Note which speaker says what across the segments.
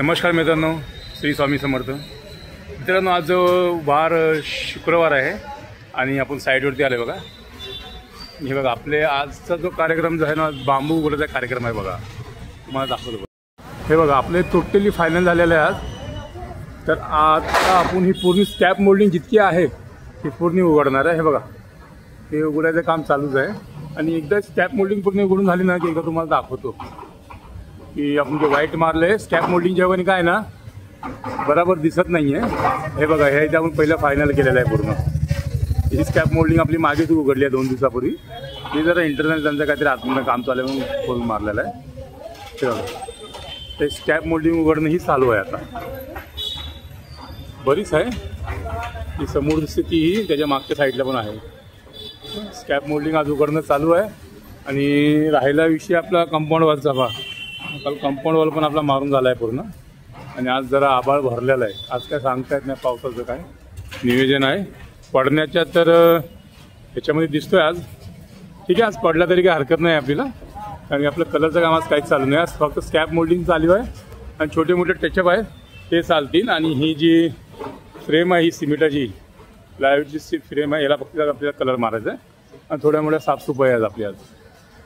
Speaker 1: नमस्कार मित्रांनो, श्री स्वामी समर्थ मित्रांनो. आज वार शुक्रवार आहे आणि आपण साईडवरती आले बघा. हे बघा आपले आजचा जो कार्यक्रम जो आहे ना, बांबू उघडायचा कार्यक्रम आहे बघा. तुम्हाला दाखवतो बघा. हे बघा आपले टोटली फायनल झालेले आहे आज. तर आता आपण ही पूर्ण स्कॅप मोल्डिंग जितकी आहे ती पूर्ण उघडणार आहे. हे बघा ते उघडायचं काम चालूच आहे आणि एकदा स्कॅप मोल्डिंग पूर्ण उघडून झाली ना की एकदा तुम्हाला दाखवतो की आपण जे व्हाईट मारले स्कॅप मोल्डिंग जेव्हा काय ना बरोबर दिसत नाही आहे. हे बघा हे आपण पहिलं फायनल केलेलं आहे पूर्ण. ही स्कॅप मोल्डिंग आपली मागेच उघडली आहे 2 दिवसापूर्वी. ही जरा इंटरनल त्यांचं काहीतरी आतमध्ये काम चालू आहे म्हणून खोलून मारलेलं आहे. ते बघा ते स्कॅप मोल्डिंग उघडणं ही चालू आहे आता. बरीच आहे ही समोर दिसते ती त्याच्या मागच्या साईडला पण आहे. स्कॅप मोल्डिंग आज उघडणं चालू आहे. आणि राहिला विषय आपला कंपाऊंड वॉलचा बा. काल कंपाऊंड वॉल पण आपला मारून झाला आहे पूर्ण. आणि आज जरा आभाळ भरलेला आहे. आज काय सांगता येत नाही पावसाचं काय नियोजन आहे पडण्याच्या. तर ह्याच्यामध्ये दिसतोय आज ठीक आहे. आज पडला तरी काही हरकत नाही आपल्याला, कारण आपलं कलरचं काम आज काहीच चालू नाही. आज फक्त स्कॅप मोल्डिंग चालू आहे आणि छोटे मोठे टचअप आहेत ते चालतील. आणि ही जी फ्रेम आहे ही सिमेंटाची प्लायवूडची फ्रेम आहे, याला फक्त आपल्याला कलर मारायचा आहे. आणि थोड्या मोठ्या साफसफाई आहेत आपली आज.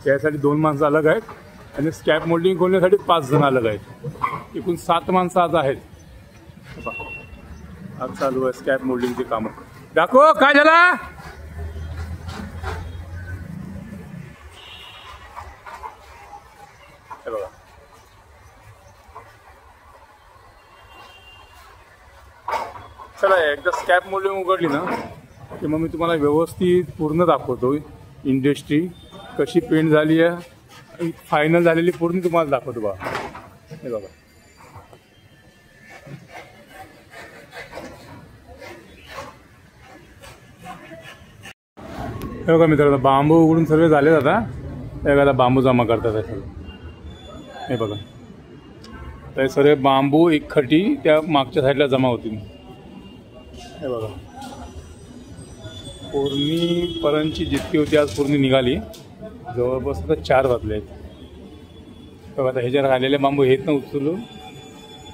Speaker 1: त्यासाठी 2 माणसं अलग आहेत आणि स्कॅप मोल्डिंग खोलण्यासाठी 5 जण अलग आहेत. एकूण 7 माणसं आज आहेत. आज चालू आहे स्कॅप मोल्डिंगची कामं. दाखव काय झाला. हे बघा चला एकदा स्कॅप मोल्डिंग उघडली ना की मग मी तुम्हाला व्यवस्थित पूर्ण दाखवतो. इंडस्ट्री कशी पेंट झाली आहे फायनल झालेली पूर्ण तुम्हाला दाखवतो बघा. हे बघा हे बघा मित्रांनो बांबू उघडून सर्व झाले. आता एखादा बांबू जमा करतात आहे सर्व. हे बघा ते सर्व बांबू एकखटी त्या मागच्या साईडला जमा होतील. हे बघा पूर्णीपर्यंतची जितकी होती आज पूर्ण निघाली. जवळपास आता 4 वाजले आहेत. बघा आता ह्याच्यावर आलेले बांबू हेत ना उचलून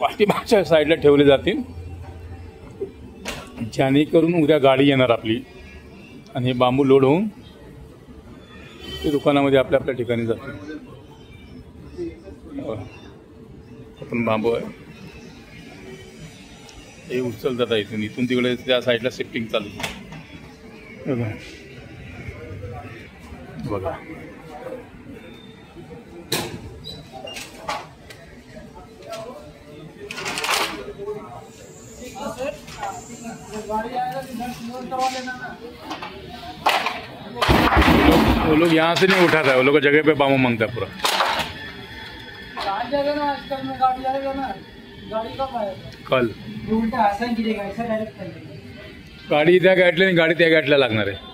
Speaker 1: पाठीमागच्या साईडला ठेवले जातील, जेणेकरून उद्या गाडी येणार आपली आणि हे बांबू लोड होऊन ते दुकानामध्ये आपल्या आपल्या ठिकाणी जातील. आपण बांबू आहे हे उचलतात इथून इथून तिकडे त्या साईडला शिफ्टिंग चालू. बघा वो लोग यहाँ से नहीं उठाता है, वो लोग जगह पे बांबू मांगता है पूरा. कल गाडी त्या गाठल्या आणि गाडी त्या गाठल्या लागणार आहे.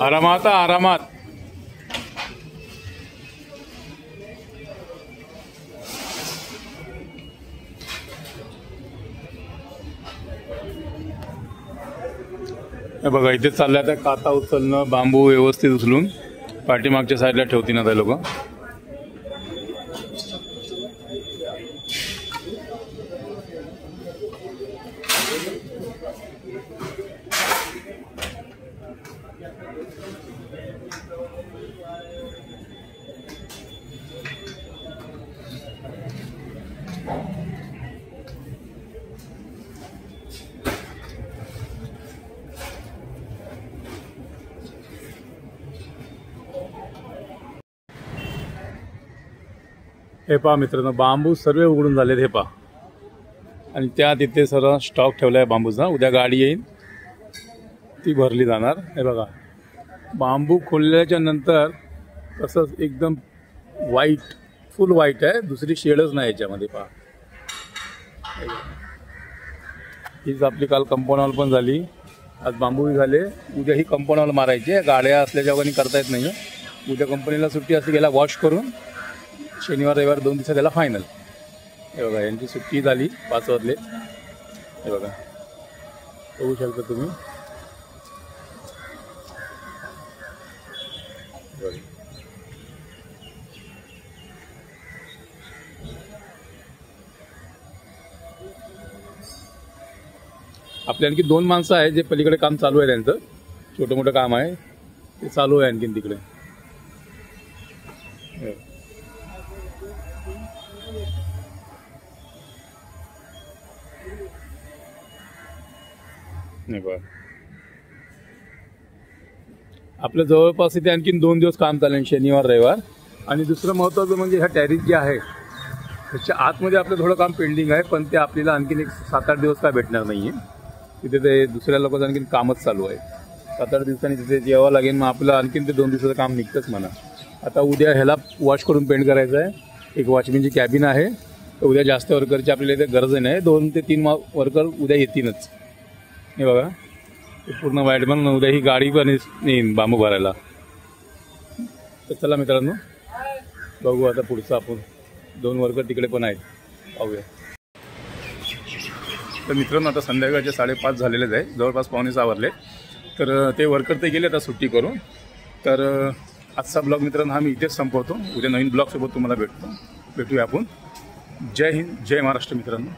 Speaker 1: आरामात आरामात. हे बघा इथे चाललं आता काता उचलणं. बांबू व्यवस्थित उचलून पाठीमागच्या साईडला ठेवतील आता लोक. हे पहा मित्रांनो बांबू सर्व उघडून झालेत. हे पहा आणि त्या तिथे सर्व स्टॉक ठेवला आहे बांबूचा. उद्या गाडी येईल ती भरली जाणार. हे बघा बांबू खोलल्याच्या नंतर तसंच एकदम व्हाईट, फुल व्हाईट आहे, दुसरी शेडच नाही याच्यामध्ये. पहा, हीच आपली काल कंपाऊंड वॉल पण झाली, आज बांबूही झाले. उद्या ही कंपाऊंड वॉल मारायची. गाड्या असल्याच्या वगैरे करता येत नाही. उद्या कंपनीला सुट्टी असते, गेला वॉश करून शनिवार रविवार 2 दिवसात त्याला फायनल. हे बघा, यांची सुट्टी झाली 5 वाजले. हे बघा, बघू शकता तुम्ही. आपल्या आणखी 2 माणसं आहे जे पलीकडे काम चालू आहे, त्यांचं छोटं मोठं काम आहे ते चालू आहे आणखीन तिकडे. नाही बघा, आपल्या जवळपास इथे आणखीन 2 दिवस काम चालेल, शनिवार रविवार. आणि दुसरं महत्त्वाचं म्हणजे ह्या टॅरिस जे आहे त्याच्या आतमध्ये आपलं थोडं काम पेंडिंग आहे, पण ते आपल्याला आणखीन एक 7-8 दिवस काय भेटणार नाही आहे. तिथे ते दुसऱ्या लोकांचं आणखीन कामच चालू आहे. 7-8 दिवसांनी तिथे जेवावं लागेल. मग आपलं आणखीन ते 2 दिवसाचं काम निघतंच म्हणा. आता उद्या ह्याला वॉश करून पेंट करायचं आहे. एक वॉचमॅनची कॅबिन आहे, तर उद्या जास्त वर्करची आपल्याला इथे गरज नाही. 2 ते 3 वर्कर उद्या येतीलच. हे बघा, ते पूर्ण व्हाईट बनवून उद्या ही गाडी पण येईन बांबू भरायला. तर चला मित्रांनो, बघू आता पुढचं. आपण 2 वर्कर तिकडे पण आहेत, पाहूया. तर मित्रांनो, आता संध्याकाळचे 5:30 झालेलेच आहे, जवळपास 5:45 वाजले. तर ते वर्कर ते गेले आता सुट्टी करून. तर आजचा ब्लॉग मित्रांनो हा मी इथेच संपवतो. उद्या नवीन ब्लॉगसोबत तुम्हाला भेटूया आपण. जय हिंद, जय महाराष्ट्र मित्रांनो.